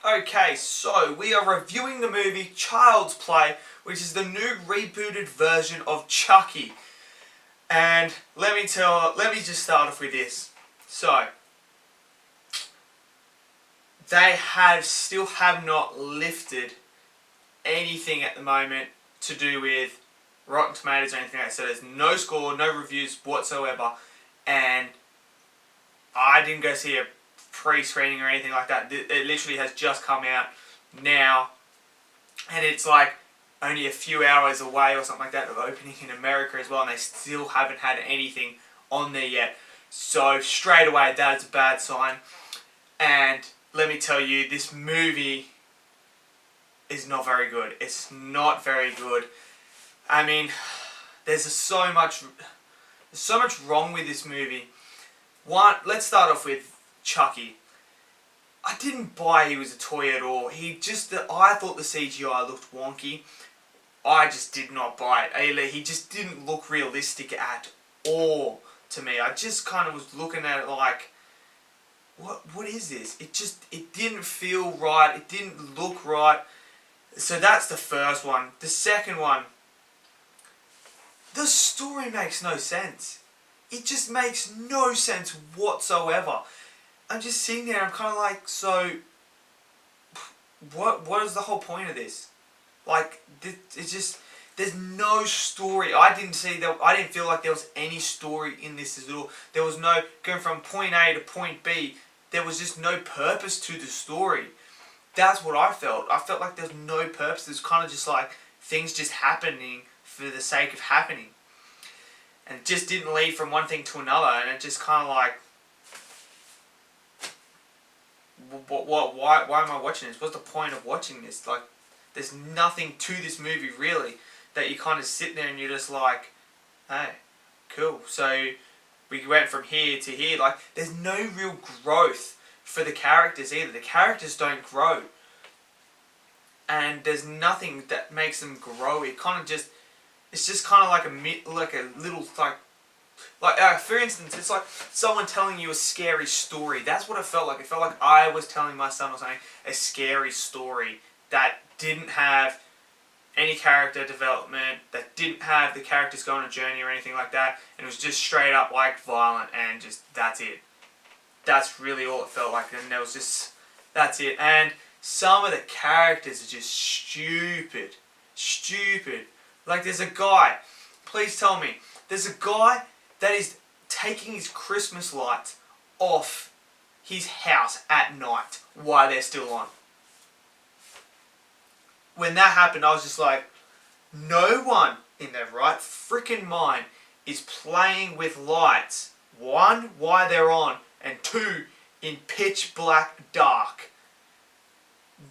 Okay, so we are reviewing the movie Child's Play, which is the new rebooted version of Chucky. And let me just start off with this. So, they still have not lifted anything at the moment to do with Rotten Tomatoes or anything like that. So there's no score, no reviews whatsoever, and I didn't go see a pre-screening or anything like that. It literally has just come out now, and it's like only a few hours away or something like that of opening in America as well, and they still haven't had anything on there yet. So straight away, that is a bad sign. And let me tell you, this movie is not very good. It's not very good. I mean, there's so much wrong with this movie. One, let's start off with Chucky. I didn't buy he was a toy at all. I thought the CGI looked wonky. I just did not buy it. He just didn't look realistic at all to me. I just kind of was looking at it like, what is this? It didn't feel right. It didn't look right. So that's the first one. The second one, the story makes no sense. It just makes no sense whatsoever. I'm just sitting there, I'm kind of like, so, what is the whole point of this? Like, it's just, there's no story. I didn't feel like there was any story in this at all. There was no, going from point A to point B, there was just no purpose to the story. That's what I felt. I felt like there was no purpose. It was kind of just like, things just happening for the sake of happening. And it just didn't lead from one thing to another, and it just kind of like, why am I watching this? What's the point of watching this? Like, there's nothing to this movie really that you kind of sit there and you're just like, hey, cool. So we went from here to here. Like, there's no real growth for the characters either. The characters don't grow, and there's nothing that makes them grow. It's just kind of like a little for instance, it's like someone telling you a scary story. That's what it felt like. It felt like I was telling my son or something a scary story that didn't have any character development, that didn't have the characters go on a journey or anything like that, and it was just straight up like violent and just that's it. That's really all it felt like, and there was just that's it. And some of the characters are just stupid. Like there's a guy. Please tell me, there's a guy that is taking his Christmas lights off his house at night while they're still on. When that happened, I was just like, no one in their right freaking mind is playing with lights. One, while they're on, and two, in pitch black dark.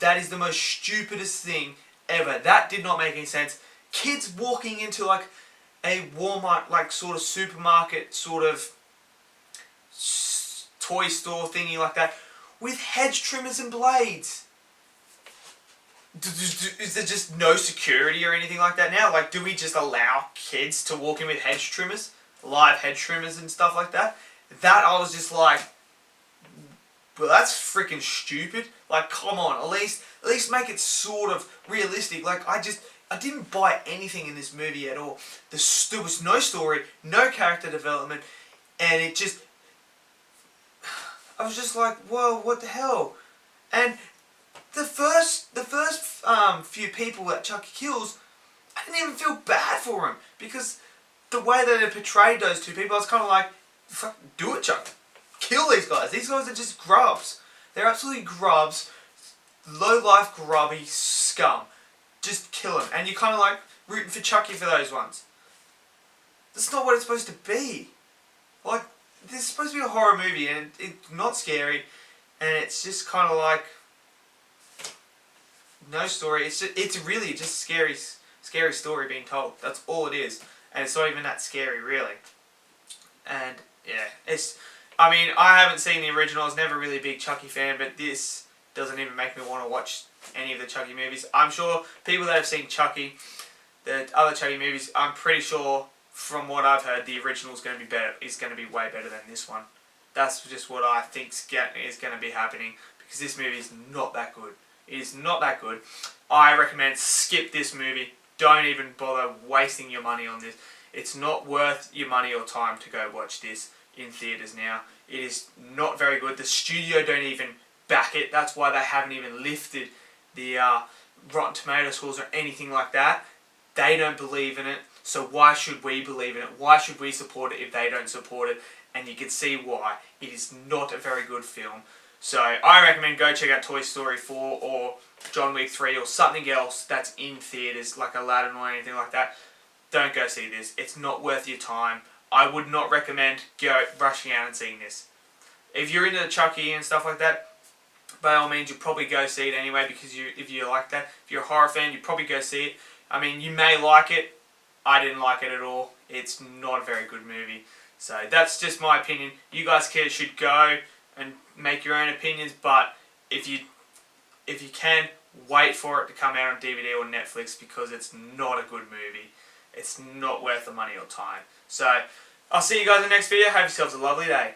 That is the most stupidest thing ever. That did not make any sense. Kids walking into like a Walmart, like sort of supermarket, sort of toy store thingy like that, with hedge trimmers and blades. Is there just no security or anything like that now? Like, do we just allow kids to walk in with hedge trimmers, live hedge trimmers and stuff like that? That I was just like, well, that's freaking stupid. Like, come on, at least make it sort of realistic. Like, I didn't buy anything in this movie at all. There was no story, no character development, and I was just like, whoa, what the hell? And the first few people that Chucky kills, I didn't even feel bad for him, because the way that it portrayed those two people, I was kind of like, fuck, do it, Chuck. Kill these guys. These guys are just grubs. They're absolutely grubs. Low-life grubby scum. Just kill them. And you're kind of like rooting for Chucky for those ones. That's not what it's supposed to be. Like, this is supposed to be a horror movie, and it's not scary, and it's just kind of like no story. It's really just a scary story being told. That's all it is, and it's not even that scary really. And yeah, I mean, I haven't seen the original. I was never really a big Chucky fan, but this doesn't even make me want to watch any of the Chucky movies. I'm sure people that have seen Chucky, the other Chucky movies, I'm pretty sure from what I've heard, the original is going to be better. Is going to be way better than this one. That's just what I think is going to be happening, because this movie is not that good. It is not that good. I recommend skip this movie. Don't even bother wasting your money on this. It's not worth your money or time to go watch this in theatres now. It is not very good. The studio don't even back it. That's why they haven't even lifted the Rotten Tomato scores or anything like that. They don't believe in it, so why should we believe in it? Why should we support it if they don't support it? And you can see why. It is not a very good film. So I recommend go check out Toy Story 4 or John Wick 3 or something else that's in theatres, like Aladdin or anything like that. Don't go see this. It's not worth your time. I would not recommend rushing out and seeing this. If you're into Chucky and stuff like that, by all means, you'll probably go see it anyway, because if you like that. If you're a horror fan, you'd probably go see it. I mean, you may like it. I didn't like it at all. It's not a very good movie. So that's just my opinion. You guys should go and make your own opinions, but if you can, wait for it to come out on DVD or Netflix, because it's not a good movie. It's not worth the money or time. So I'll see you guys in the next video. Have yourselves a lovely day.